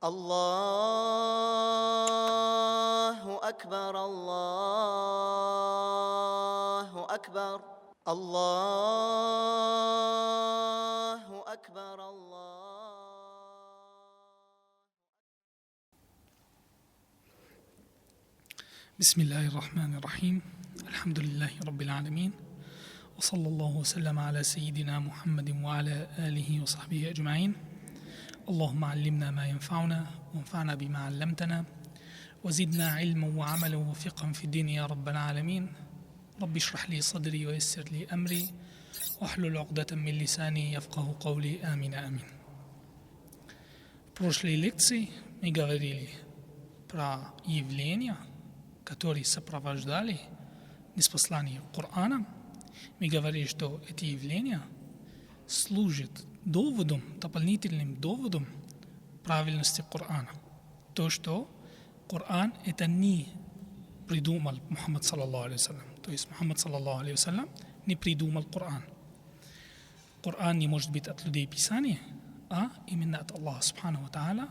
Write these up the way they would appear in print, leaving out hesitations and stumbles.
الله أكبر الله أكبر الله أكبر الله. بسم الله الرحمن الرحيم. الحمد لله رب العالمين، وصلى الله وسلم على سيدنا محمد وعلى آله وصحبه أجمعين. اللهم علمنا ما ينفعنا وانفعنا بما علمتنا وزدنا علما وعملا وفقها في الدين يا رب العالمين. رب اشرح لي صدري ويسر لي أمري واحلل عقدة من لساني يفقه قولي. آمين آمين. В прошлой лекции мы говорили про явления, которые сопровождали ниспослание Корана. Мы говорили, что эти явления служат доводом, дополнительным доводом правильности Корана. То, что Коран это не придумал Мухаммад саллаллаху алейхи вассалям. То есть Мухаммад саллаллаху алейхи вассалям не придумал Коран. Коран не может быть от людей писания, а именно от Аллаха субхану ва тааля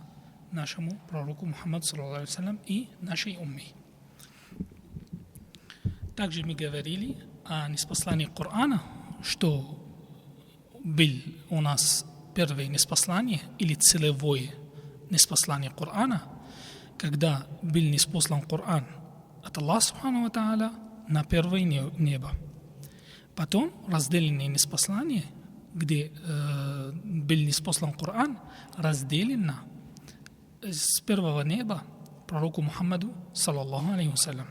нашему пророку Мухаммаду саллаллаху алейхи вассалям и нашей умме. Также мы говорили о ниспослании Корана, что был у нас первое ниспослание или целевое ниспослание Корана, когда был ниспослан Коран от Аллаха субхану ва тааля на первое небо. Потом разделенное ниспослание, где был ниспослан Коран, разделено с первого неба пророку Мухаммаду саллаллаху алейхи вассалям.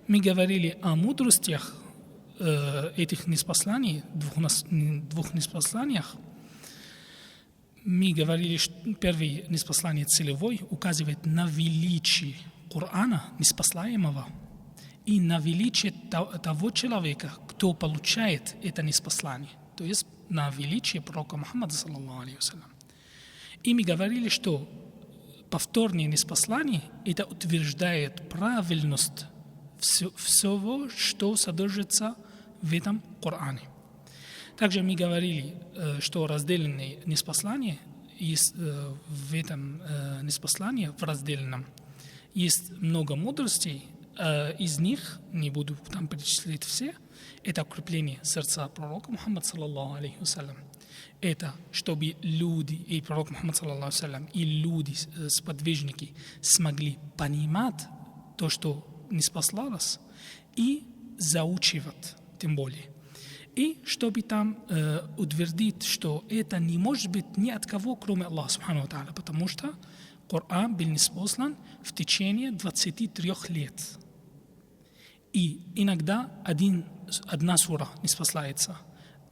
Мы говорили о мудростях этих ниспосланий, двух ниспосланиях. Мы говорили, что первое ниспослание целевой указывает на величие Корана, ниспослаемого, и на величие того человека, кто получает это ниспослание, то есть на величие пророка Мухаммада саллаллаху алейхи вассалям. И мы говорили, что повторное ниспослание это утверждает правильность всего, что содержится в этом Коране. Также мы говорили, что разделенное ниспослание есть в этом ниспослании, в разделенном, есть много мудростей, из них, не буду там перечислять все, это укрепление сердца пророка Мухаммада саллаллаху алейхи вассалям. Это чтобы люди, и пророк Мухаммад саллаллаху алейхи вассалям, и люди, сподвижники, смогли понимать то, что ниспослалось, и заучивать тем более. И чтобы там утвердить, что это не может быть ни от кого, кроме Аллаха субхану ва тааля, потому что Коран был ниспослан в течение 23 лет. И иногда одна сура ниспослается,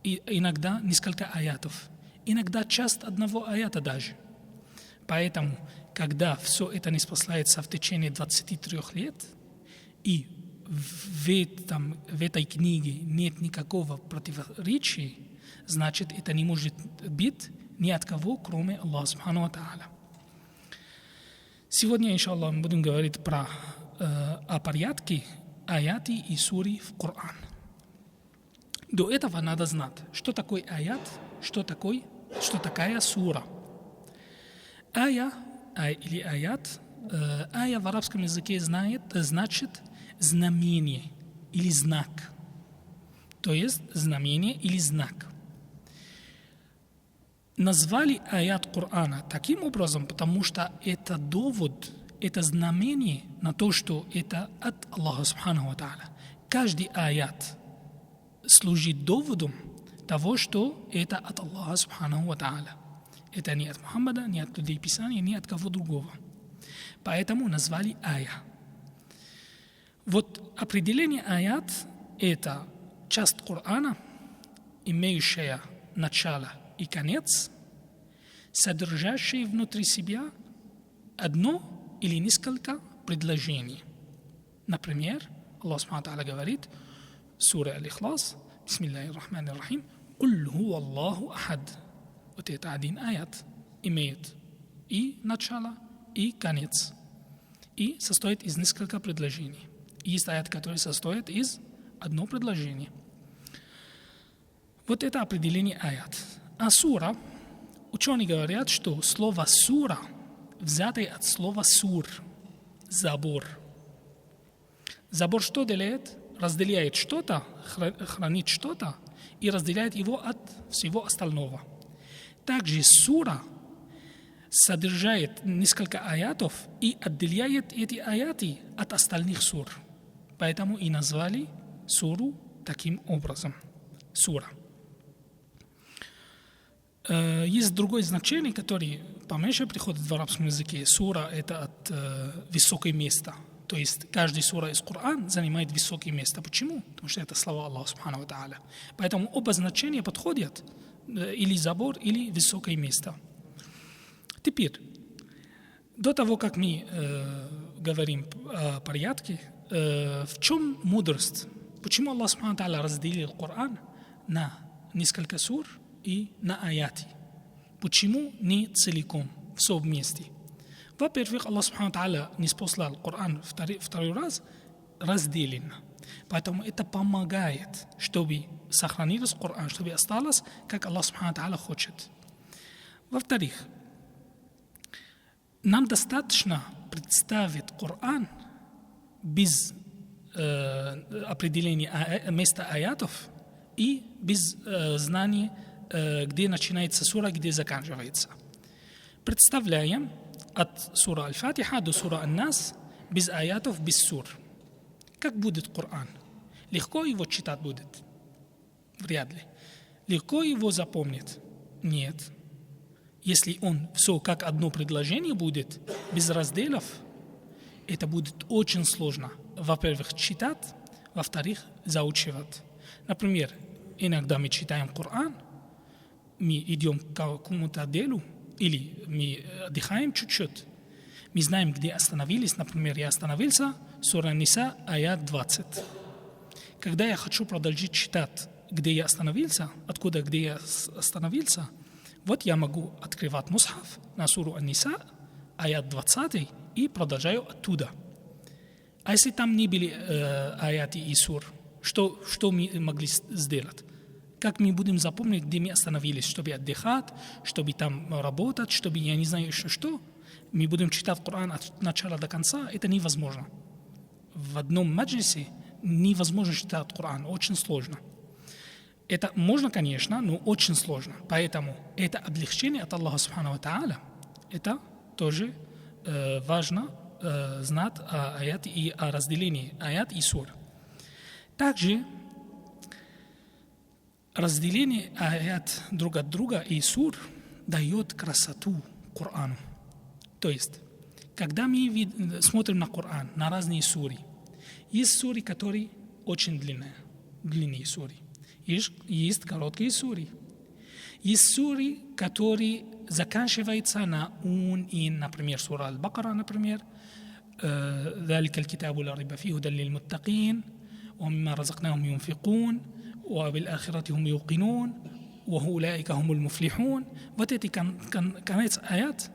и иногда несколько аятов, иногда часть одного аята даже. Поэтому, когда все это ниспослается в течение 23 лет, и в этой книге нет никакого противоречия, значит, это не может быть ни от кого, кроме Аллаха субхану ва тааля. Сегодня, иншаллах, мы будем говорить о порядке аяты и сури в Коран. До этого надо знать, что такое аят, что такая сура. Ая или аят, ая в арабском языке значит знамение или знак. То есть знамение или знак. Назвали аят Корана таким образом, потому что это довод, это знамение на то, что это от Аллаха субхану ва тааля. Каждый аят служит доводом того, что это от Аллаха субхану ва тааля. Это не от Мухаммада, не от людей Писания, не от кого другого. Поэтому назвали ая. Вот определение аят – это часть Корана, имеющая начало и конец, содержащая внутри себя одно или несколько предложений. Например, Аллах субхану ва тааля говорит, сура Аль-Ихлас, бисмиллахир рахманир рахим, «Куль хуа Аллаху ахад». Вот это один аят имеет и начало, и конец, и состоит из нескольких предложений. Есть аят, который состоит из одного предложения. Вот это определение аят. А сура, ученые говорят, что слово сура взятый от слова сур, забор. Забор что делает? Разделяет что-то, хранит что-то и разделяет его от всего остального. Также сура содержит несколько аятов и отделяет эти аяты от остальных сур. Поэтому и назвали суру таким образом. Сура. Есть другое значение, которое поменьше приходит в арабском языке. Сура – это от высокое место. То есть каждая сура из Корана занимает высокое место. Почему? Потому что это слова Аллаха Субхану ва Тааля. Поэтому оба значения подходят. Или забор, или высокое место. Теперь, до того, как мы говорим о порядке, в чем мудрость? Почему Аллах Субхану ва Тааля разделил Коран на несколько сур и на аяты? Почему не целиком, все вместе? Во-первых, Аллах Субхану ва Тааля не спаслал Коран второй раз разделенно. Поэтому это помогает, чтобы сохранилось Коран, чтобы осталось, как Аллах Субхану ва Тааля хочет. Во-вторых, нам достаточно представить Коран без определения места аятов и без знания, где начинается сура, где заканчивается. Представляем от сура Аль-Фатиха до сура Ан-Нас без аятов, без сур. Как будет Коран? Легко его читать будет? Вряд ли. Легко его запомнить? Нет. Если он все как одно предложение будет, без разделов, это будет очень сложно. Во-первых, читать, во-вторых, заучивать. Например, иногда мы читаем Коран, мы идем к какому-то делу, или мы отдыхаем чуть-чуть. Мы знаем, где остановились. Например, я остановился, сура Ниса, аят 20. Когда я хочу продолжить читать, где я остановился, где я остановился, вот я могу открывать мусхаф на суру Ан-Ниса, аят 20, и продолжаю оттуда. А если там не были аяты и сур, что мы могли сделать? Как мы будем запомнить, где мы остановились, чтобы отдыхать, чтобы там работать, чтобы я не знаю еще что? Мы будем читать Коран от начала до конца, это невозможно. В одном маджлисе невозможно читать Коран, очень сложно. Это можно, конечно, но очень сложно. Поэтому это облегчение от Аллаха Субхану ва Тааля. Это тоже важно знать о аяте и о разделении аят и сур. Также разделение аят друг от друга и сур дает красоту Корану. То есть, когда мы смотрим на Коран, на разные суры, есть суры, которые очень длинные суры. Есть короткие суры. Есть суры, которые заканчиваются на ун-ин, например, сура Аль-Бакара, например, ذلك الكتاب لا ريب فيه هدى للمتقين ومما رزقناهم ينفقون وبالآخرة هم يوقنون وأولئك هم المفلحون. Вот это конец аят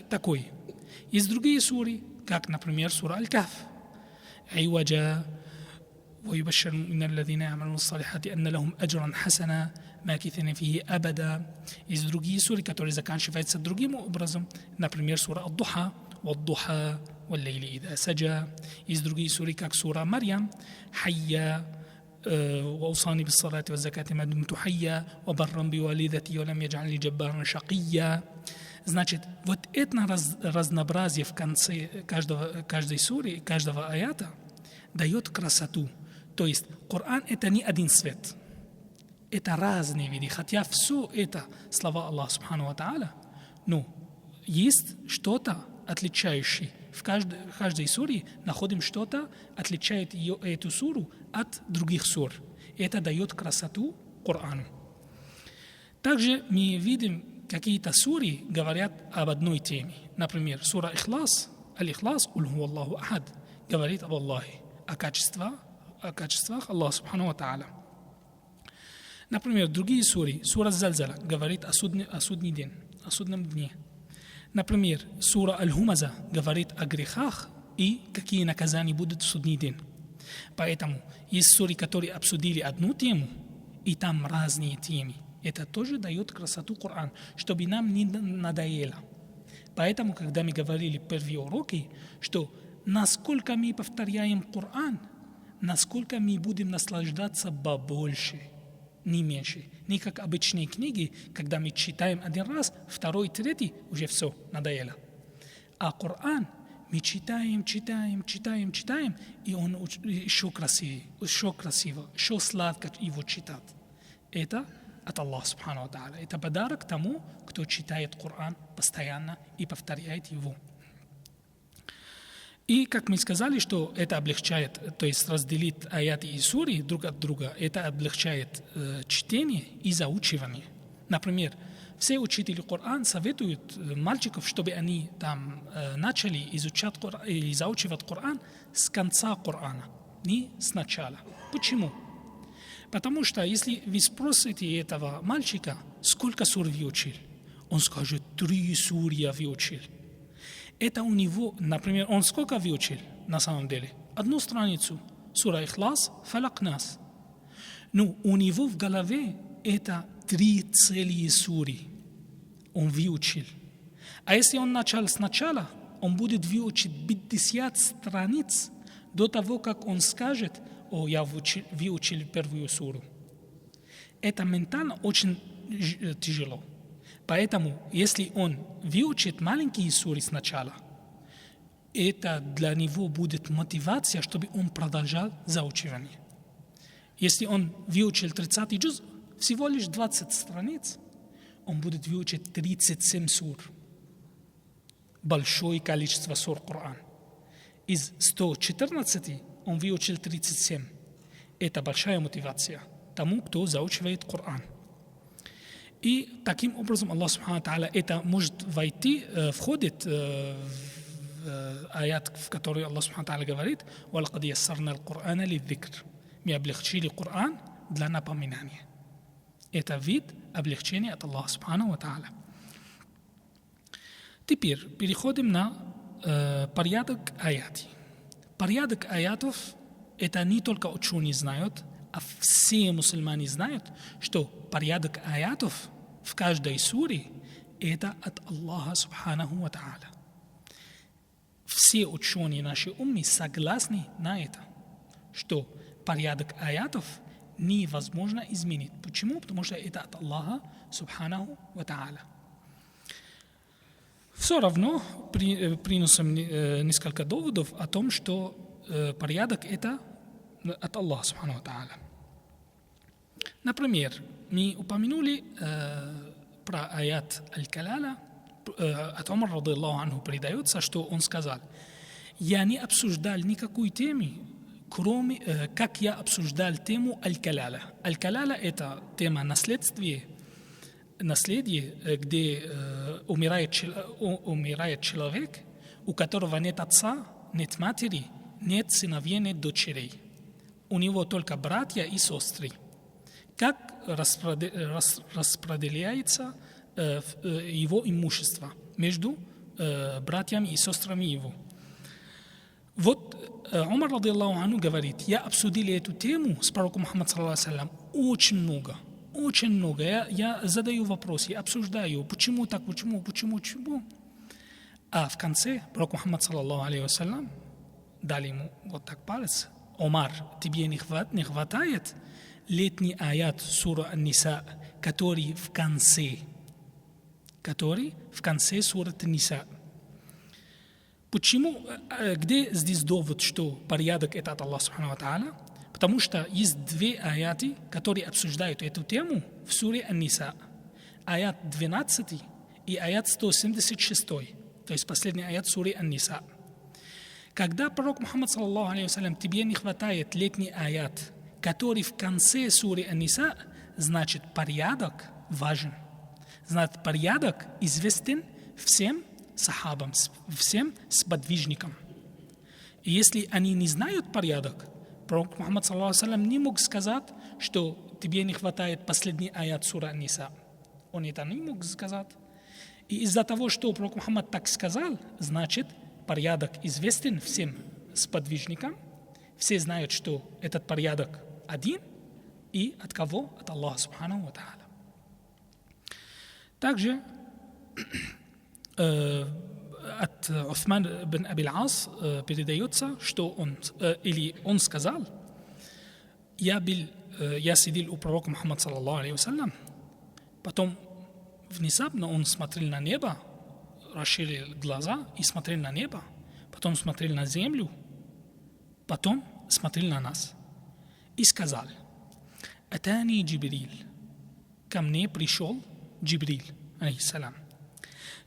такой. Есть другие суры, как, например, сура Аль-Кахф. عوجا ويبشر من الذين يعملون الصالحات أن لهم أجرا حسنا ماكثين فيه أبدا. Есть другие суры, которые заканчиваются другим образом. Например, сура Ад-Духа والضحى والليل إذا سجى. Есть другие суры, как сура Марьям. حيا وأوصاني بالصلاة والزكاة ما دمت حيا وبرا بوالدتي ولم يجعلني جبارا شقيا. Значит, вот это разнообразие в конце каждой суры, каждого аята дает красоту. То есть Коран – это не один свет. Это разные виды. Хотя все это слова Аллаха Субхану ва Тааля, но есть что-то отличающее. В каждой суре находим что-то, отличает эту суру от других сур. Это дает красоту Корану. Также мы видим, какие-то суры говорят об одной теме. Например, сура Ихлас, Аль-Ихлас, Куль хуа Аллаху ахад, говорит об Аллахе, о качествах Аллаха Субхану ва Тааля. Например, другие суры, сура Зальзала, говорит о судный день, о судном дне. Например, сура Аль-Хумаза говорит о грехах и какие наказания будут в судный день. Поэтому есть суры, которые обсудили одну тему, и там разные темы. Это тоже дает красоту Коран, чтобы нам не надоело. Поэтому, когда мы говорили в первые уроки, что насколько мы повторяем Коран, насколько мы будем наслаждаться побольше, не меньше. Не как обычные книги, когда мы читаем один раз, второй, третий, уже все, надоело. А Коран мы читаем, и он еще красивее, еще сладко его читать. Это от Аллаха Субхану ва Тааля. Это подарок тому, кто читает Коран постоянно и повторяет его. И, как мы сказали, что это облегчает, то есть разделить аяты и сури друг от друга, это облегчает чтение и заучивание. Например, все учители Коран советуют мальчиков, чтобы они там начали изучать или заучивать Коран с конца Корана, не сначала. Почему? Потому что если вы спросите этого мальчика, сколько сур выучил, он скажет, 3 сур я выучил. Это у него, например, он сколько выучил на самом деле? 1 страницу. Сура Ихлас, Фалак, Нас. Но у него в голове это 3 целые сури. Он выучил. А если он начал сначала, он будет выучить 50 страниц до того, как он скажет, я выучил первую суру. Это ментально очень тяжело. Поэтому, если он выучит маленькие суры сначала, это для него будет мотивация, чтобы он продолжал заучивание. Если он выучил 30-й джуз, всего лишь 20 страниц, он будет выучить 37 сур. Большое количество сур Корана. Из 114 он выучил 37. Это большая мотивация тому, кто заучивает Коран. И таким образом Аллах Субхану Тааля это может входит в аят, в который Аллах Субхану Тааля говорит: «Валакад яссарна аль-Кур'ана лидзикр». Мы облегчили Коран для напоминания. Это вид облегчения от Аллаха Субхану Тааля. Теперь переходим на порядок аятов. Порядок аятов это не только ученые знают, а все мусульмане знают, что порядок аятов в каждой суре это от Аллаха Субханаху ва Тааля. Все ученые нашей уммы согласны на это, что порядок аятов невозможно изменить. Почему? Потому что это от Аллаха Субханаху ва Тааля. Все равно приносим несколько доводов о том, что порядок это от Аллаха Субхану ва Тааля. Например, мы упомянули про аят Аль-Каляля. От Умар ради Аллаху анху передается, что он сказал: «Я не обсуждал никакой темы, кроме как я обсуждал тему Аль-Каляля». Аль-Каляля – это тема наследия, где умирает человек, у которого нет отца, нет матери, нет сыновей, нет дочерей. У него только братья и сестры. Как распределяется его имущество между братьями и сестрами его? Вот Умар ради Аллаху анху говорит: я обсудил эту тему с пророком Мухаммадом саллаллаху алейхи ва саллям очень много. Я задаю вопросы, обсуждаю, почему так, почему. А в конце пророк Мухаммад саллаллаху алейхи ва саллям дал ему вот так палец: Умар, тебе не хватает летний аят сура Ан-Ниса, который в конце суры Ан-Ниса. Почему? Где здесь довод, что порядок это от Аллаха Субхану ва Тааля? Потому что есть 2 аяты, которые обсуждают эту тему в суре Ан-Ниса. Аят 12 и аят 176, то есть последний аят суры Ан-Ниса. Когда пророк Мухаммад саллаллаху алейхи ва саллям, тебе не хватает летний аят, который в конце суры Ан-Ниса, значит порядок важен. Значит порядок известен всем сахабам, всем сподвижникам. И если они не знают порядок, пророк Мухаммад саллаллаху алейхи ва саллям не мог сказать, что тебе не хватает последний аят суры Ан-Ниса. Он это не мог сказать. И из-за того, что пророк Мухаммад так сказал, значит порядок известен всем сподвижникам. Все знают, что этот порядок один, и от кого? От Аллаха Субхану ва Тааля. Также от Усман бин Аби Ас передается, что он сказал: я сидел у пророка Мухаммада саллаллаху алейхи вассалям, потом внезапно он смотрел на небо, расширил глаза и смотрел на небо, потом смотрел на землю, потом смотрел на нас и сказал: «Атани Джибриль». Ко мне пришел Джибриль, алейхиссалям.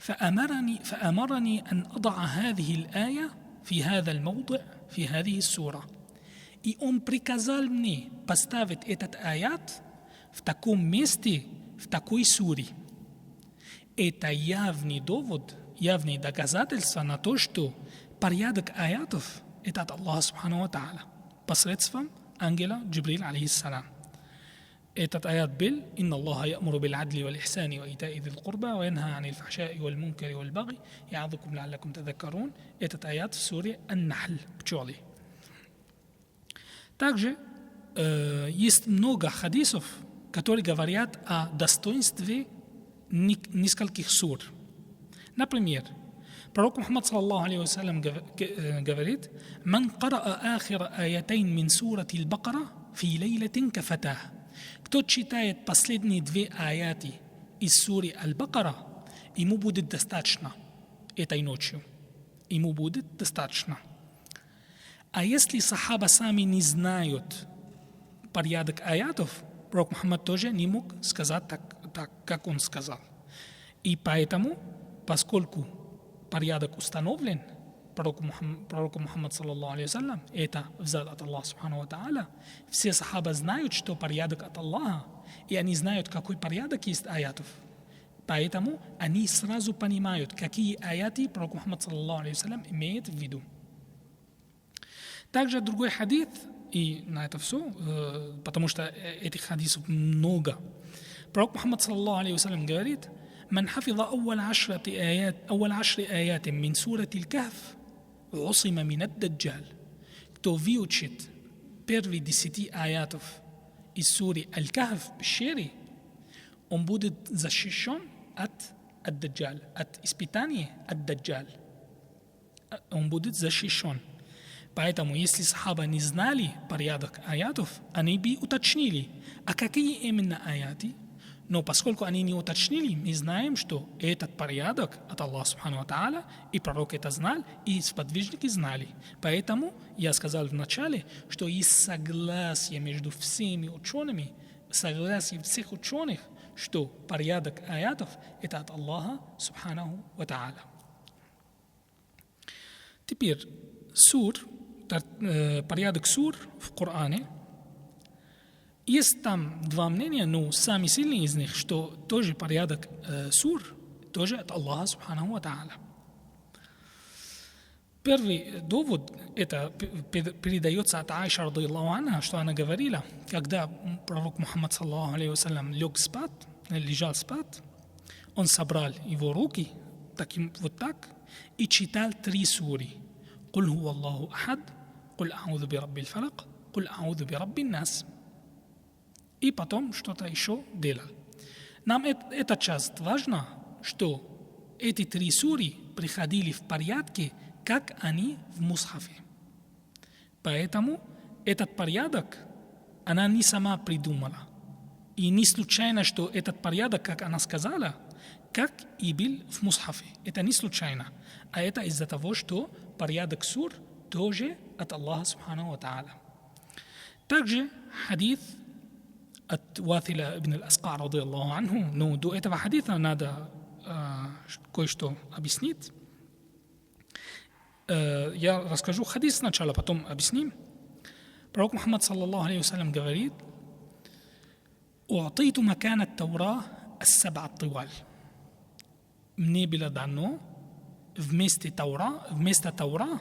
فأمرني أن أضع هذه الآية في هذا الموضع في هذه السورة. И он приказал мне поставить этот аят в таком месте, в такой суре. Это явный довод, явное доказательство на то, что порядок аятов – это от Аллаха Субхану ва Тааля посредством ангела Джибриль, алейхиссалям. Этот аят был: «Инна Аллаха я'муру бил адли вал ихсани ва ита'i зил курба ва янха анил фахша'i вал мункари вал баги я'адзукум ла'аллакум тадхаккарун». Этот аят в суре Ан-Нахль, пчелы. Также есть много хадисов, которые говорят о достоинстве нескольких сур. Например, пророк Мухаммад саллаллаху алейхи вассалям говорит: «Ман караа ахира аятайн мин сурати аль-Бакара фи лейлатин кафатах». Кто читает последние 2 аяты из суры Аль-Бакара, ему будет достаточно этой ночью. Ему будет достаточно. А если сахаба сами не знают порядок аятов, пророк Мухаммад тоже не мог сказать так, как он сказал. И поэтому, поскольку порядок установлен пророку Мухаммад саллаллаху алейхи вассалям, это взят от Аллаха Субхану ва Тааля, все сахаба знают, что порядок от Аллаха, и они знают, какой порядок есть аятов. Поэтому они сразу понимают, какие аяты пророк Мухаммад саллаллаху алейхи вассалям имеет в виду. Также другой хадис, и на это все, потому что этих хадисов много. Пророк Мухаммад саллаллаху алейхи вассалям говорит: «Ман хафиза أول 10 آيات من سورة الكهف عصم من الدجال». Кто выучит первые 10 аятов из суры Аль-Кахф, пещеры, он будет защищен от Ад-Даджаль, от испытания Ад-Даджаль. Он будет защищен. Поэтому, если сахаба не знали порядок аятов, они бы уточнили, а какие именно аяты. Но поскольку они не уточнили, мы знаем, что этот порядок от Аллаха Субхану ва Тааля, и пророк это знал, и сподвижники знали. Поэтому я сказал в начале, что есть согласие между всеми учеными, согласие всех ученых, что порядок аятов это от Аллаха Субхану ва Тааля. Теперь порядок сур в Коране. Есть там 2 мнения, но самые сильные из них, что тоже порядок сур, тоже от Аллаха Субхану ва Тааля. Первый довод, это передается от Аиша радийаллаху анха, что она говорила, когда пророк Мухаммад саллаллаху алейхи вассалям лежал спать, он собрал его руки вот так и читал 3 суры. «Куль хуа Аллаху ахад», «Куль а'удhu би раббил фалак», «Куль а'удhu би раббин нас». И потом что-то еще делал. Нам эта часть важна, что эти 3 суры приходили в порядке, как они в мусхафе. Поэтому этот порядок она не сама придумала. И не случайно, что этот порядок, как она сказала, как и был в мусхафе. Это не случайно. А это из-за того, что порядок сур тоже от Аллаха Субхану ва Тааля. Также хадис от Вафиля ибн аль-Аска радийаллаху анху, но до этого хадиса надо кое-что объяснить. Я расскажу хадис сначала, потом объясним. Пророк Мухаммад саллаллаху алейхи вассалям говорит: «У'атиту макан ат-Тавра ас-саб'а ат-тиваль». Мне было дано вместо Таура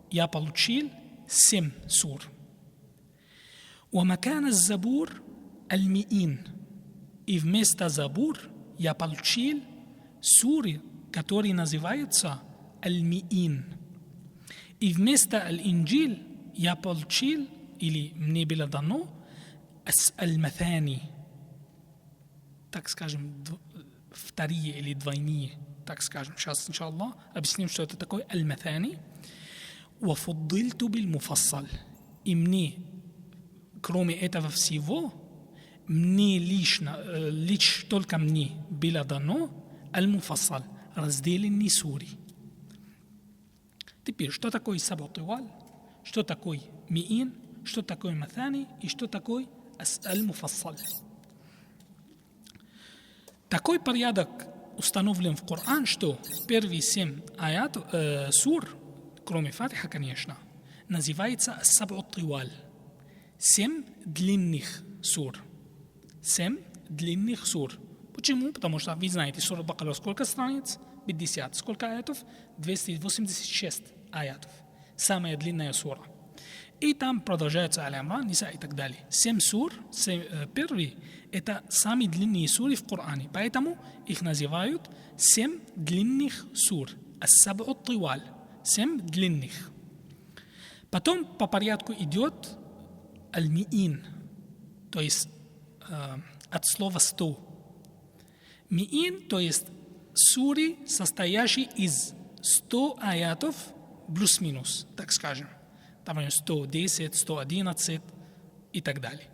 я получил 7 сур. ومكان الزبور المئين. И вместо Забур я получил суры, которые называются Аль-Миин. И вместо Аль-Инджил я получил, или мне было дано, Аль-Маthani, так скажем, вторые или двойные так скажем. Сейчас, иншаллах, объясним, что это такое аль-маthani. وَفُضِّلْتُ بِالْمُفَصَّلِ. И мне, кроме этого всего, мне лишь только мне было дано аль-муфассал, разделенный сури. Теперь, что такое саб'у тивал, что такое миин, что такое маthani и что такое аль-муфассал. Такой порядок установлен в Коран, что первые 7 сур, кроме Фатиха, конечно, называется саб'у тивал. 7 длинных сур. 7 длинных сур. Почему? Потому что вы знаете, сура Бакара сколько страниц? 50. Сколько аятов? 286 аятов. Самая длинная сура. И там продолжается Аль-Имран, Ниса и так далее. 7 сур, первые, это самые длинные суры в Коране. Поэтому их называют 7 длинных сур. Ас-саб'у тивал. 7 длинных. Потом по порядку идет аль-миин, то есть от слова 100. Миин, то есть сури, состоящие из 100 аятов плюс-минус, так скажем. Там 110, 111 и так далее.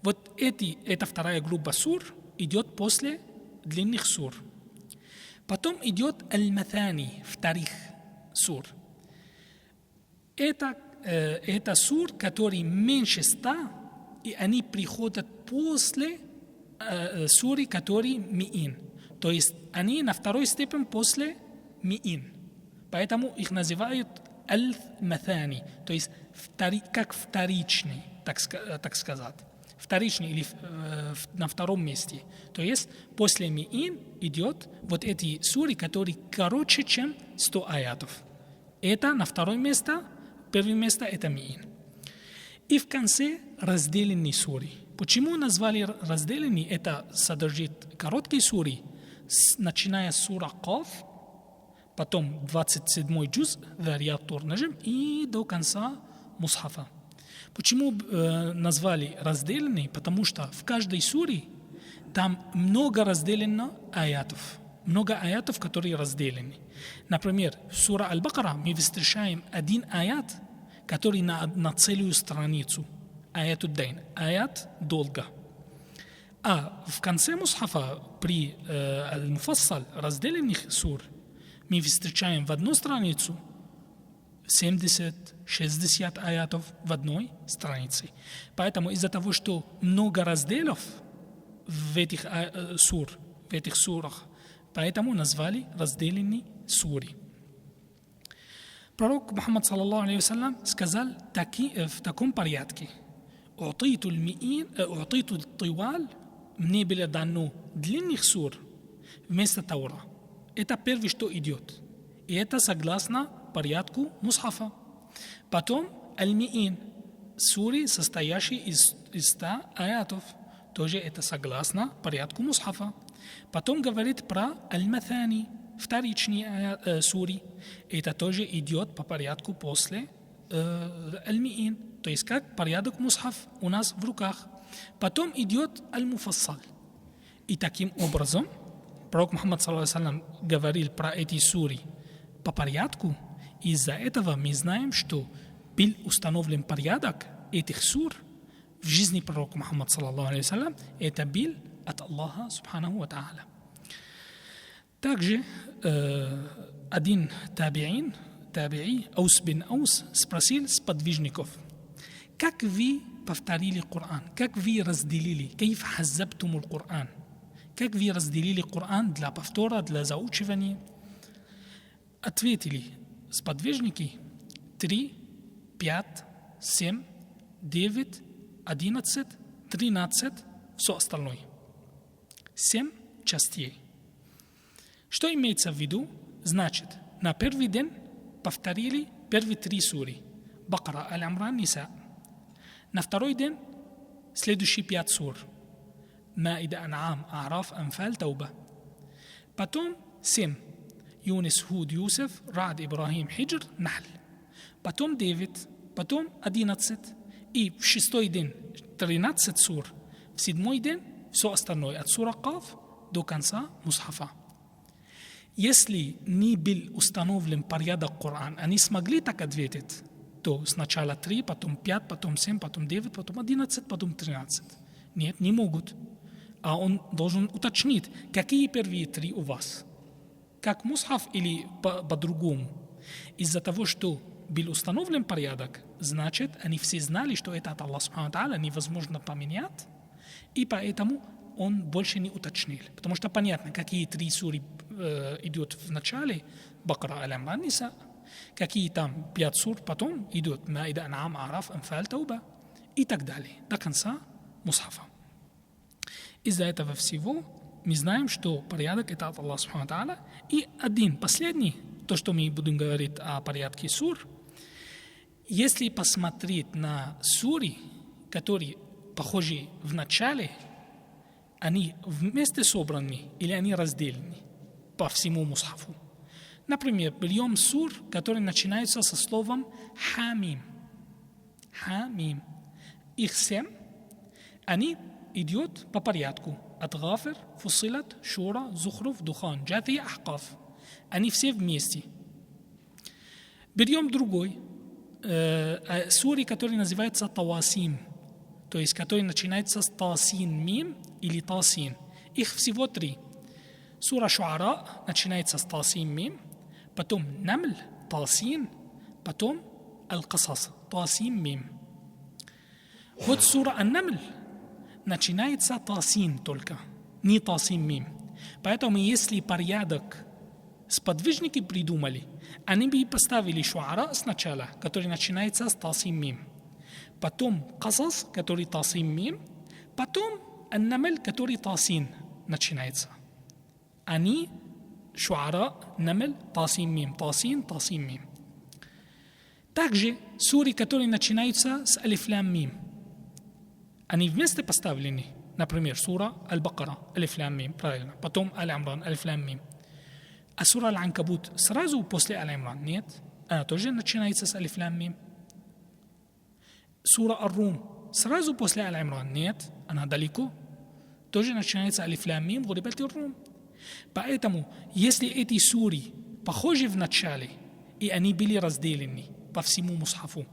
Вот эта вторая группа сур идет после длинных сур. Потом идет аль-маthani, вторых сур. Это сур, которые меньше 100, и они приходят после сури, которые миин. То есть они на второй степени после миин. Поэтому их называют аль-маthani, то есть как вторичный, так сказать. Вторичный или на втором месте. То есть после миин идет вот эти сури, которые короче, чем 100 аятов. Это на второе место, первое место это миин. И в конце разделенные сури. Почему назвали разделенные? Это содержит короткие сури, начиная с сура Каф, потом 27-й джуз, Зарьят Тур-Наджм, и до конца Мусхафа. Почему назвали разделенные? Потому что в каждой суре там много разделено аятов. Много аятов, которые разделены. Например, в сура Аль-Бакара мы встречаем один аят, который на целую страницу. Аят ад-дайн, аят долга. А в конце Мусхафа при Аль-Муфассал разделенных сур мы встречаем в одну страницу 70-60 аятов в одной странице. Поэтому из-за того, что много разделов в этих сурах, поэтому назвали разделенные суры. Пророк Мухаммад саллаллаху алейхи вассалям сказал в таком порядке: «Утиту тивал, мне было дано длинных сур вместо Таура». Это первое, что идет. И это согласно порядку Мусхафа. Потом аль-миин, сури, состоящие из 100 аятов. Тоже это согласно порядку Мусхафа. Потом говорит про аль-маthani, вторичные сури. Это тоже идет по порядку после аль-миин. То есть как порядок Мусхаф у нас в руках. Потом идет аль-муфассал. И таким образом пророк Мухаммад саллаллаху алейхи ва саллям говорил про эти сури по порядку. Из-за этого мы знаем, что был установлен порядок этих сур в жизни пророка Мухаммада саллаллаху алейхи ва саллям. Это был от Аллаха субханаху ва тааля. Также один таби'i, Аус бин Аус, спросил сподвижников: как вы повторили Коран? Как вы разделили? Кейф хаззабтумул Коран? Как вы разделили Коран для повтора, для заучивания? Ответили сподвижники: 3, 5, 7, 9, 11, 13, все остальное. 7 частей. Что имеется в виду? Значит, на первый день повторили первые 3 суры: Бакара, Аль-Имран, Ниса. На второй день следующие 5 сур: Маида, Ан'ам, А'раф, Анфаль, Тауба. Потом 7: Юнис, Худ, Юсеф, Рад, Ибрахим, Хиджр, Нахл. Потом 9, потом 11. И в 6-й день 13 сур. В 7-й день все остальное от сура Каф до конца Мусхафа. Если не был установлен порядок Корана, они смогли так ответить, то сначала 3, потом 5, потом 7, потом 9, потом 11, потом 13. Нет, не могут. А он должен уточнить, какие первые 3 у вас. Как мусхаф или по-другому. Из-за того, что был установлен порядок, значит, они все знали, что это от Аллаха Субхану Тааля невозможно поменять, и поэтому он больше не уточнил. Потому что понятно, какие 3 суры идут в начале, Бакара, Аль-Имран, Ниса, какие там 5 сур потом идут, Маида, Ан'ам, Араф, Анфаль, Тауба и так далее, до конца мусхафа. Из-за этого всего мы знаем, что порядок это от Аллаха Субхану Тааля. И один, последний, то, что мы будем говорить о порядке сур, если посмотреть на суры, которые похожи в начале, они вместе собраны или они разделены по всему мусхафу. Например, берем сур, который начинается со словом «хамим». «Хамим». Их 7, они идут по порядку. От Гафир, Фусилат, Шура, Зухруф, Духан, Джатия, Ахкаф. Они все вместе. Берем другой, сури, который называется Тавасим, то есть который начинается с Тасин Мим или Тасин. Их всего 3. Сура Шуара начинается с Тасин Мим, потом Намл, Тасин, потом Аль-Касас, Тасин Мим. Вот сура Ан-Намл начинается Тасин только, не Тасин Мим. Поэтому если порядок сподвижники придумали, они бы поставили Шуара сначала, который начинается с Тасин Мим. Потом Касас, который Тасин Мим. Потом Ан-Намл, который Тасин начинается. Они Шуара, Намл, Тасин Мим, Тасин, Тасин Мим. Также суры, которые начинаются с Алиф-Лам Мим. Они вместе поставлены. Например, сура Аль-Бакара, Алиф-Лам Мим, правильно. Потом Аль-Имран, Алиф-Лам Мим. А сура Аль-Анкабут сразу после Аль-Имран? Нет. Она тоже начинается с Алиф-Лам Мим. Сура Ар-Рум сразу после Аль-Имран? Нет. Она далеко. Тоже начинается Алиф-Лам Мим, Гулибат Ар-Рум. Поэтому, если эти суры похожи в начале, и они были разделены по всему мусхафу,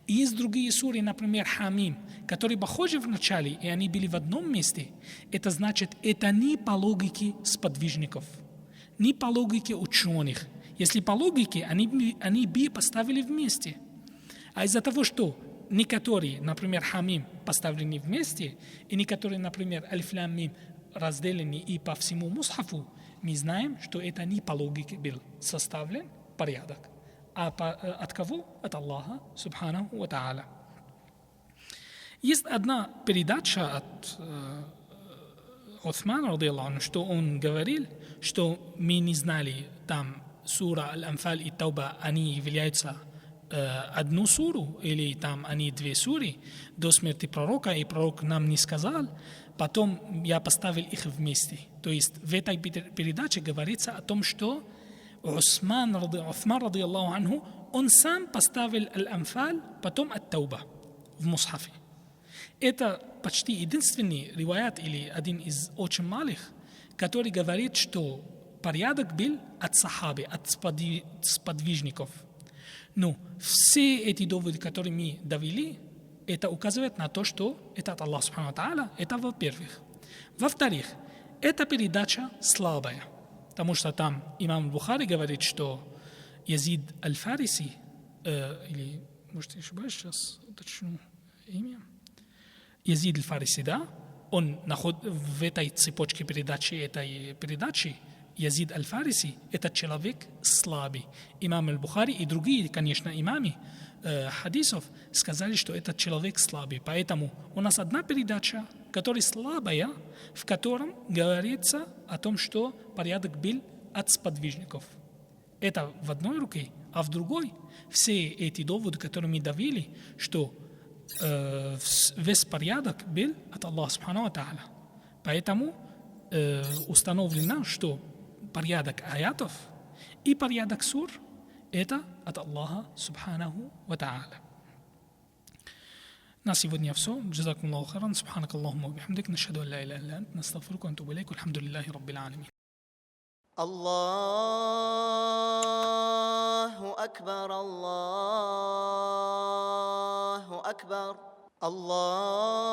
и есть другие суры, например, Хамим, которые похожи в начале, и они были в одном месте, это значит, это не по логике сподвижников, не по логике ученых. Если по логике, они бы поставили вместе. А из-за того, что некоторые, например, Хамим, поставлены вместе, и некоторые, например, Алиф-Лам Мим, разделены и по всему мусхафу, мы знаем, что это не по логике был составлен порядок. А от кого? От Аллаха, Субханаху ва Тааля. Есть одна передача от Усмана, что он говорил, что мы не знали, там сура Аль-Анфаль и Тауба, они являются одну суру, или там они 2 суры до смерти пророка, и пророк нам не сказал, потом я поставил их вместе. То есть в этой передаче говорится о том, что Усман, ради Аллаху анху, он сам поставил Аль-Анфаль, потом Ат-Тауба в мусхафе. Это почти единственный риваят или один из очень малых, который говорит, что порядок был от сахаби, от сподвижников. Но все эти доводы, которые мы довели, это указывает на то, что это от Аллаха Субхану Тааля, это во-первых. Во-вторых, эта передача слабая, потому что там имам Бухари говорит, что Язид Аль-Фариси, или, может, я ошибаюсь, сейчас уточню имя, Язид Аль-Фариси, да, он в этой цепочке этой передачи, Язид Аль-Фариси, этот человек слабый. Имам Аль-Бухари и другие, конечно, имамы хадисов сказали, что этот человек слабый. Поэтому у нас одна передача, которая слабая, в котором говорится о том, что порядок был от сподвижников. Это в одной руке, а в другой все эти доводы, которые мы довели, что весь порядок был от Аллаха Субхану ва Тааля. Поэтому установлено, что порядок аятов и порядок сур это от Аллаха Субханаху ва Тааля. На сегодня все. Джазакум Аллаху хайран. Субханак Аллахумма ва бихамдик. Нашхаду ан ла иляха илля ант. Настагфирука ва натубу илейк. Вальхамдулиллахи раббил алямин. الله أكبر الله أكبر الله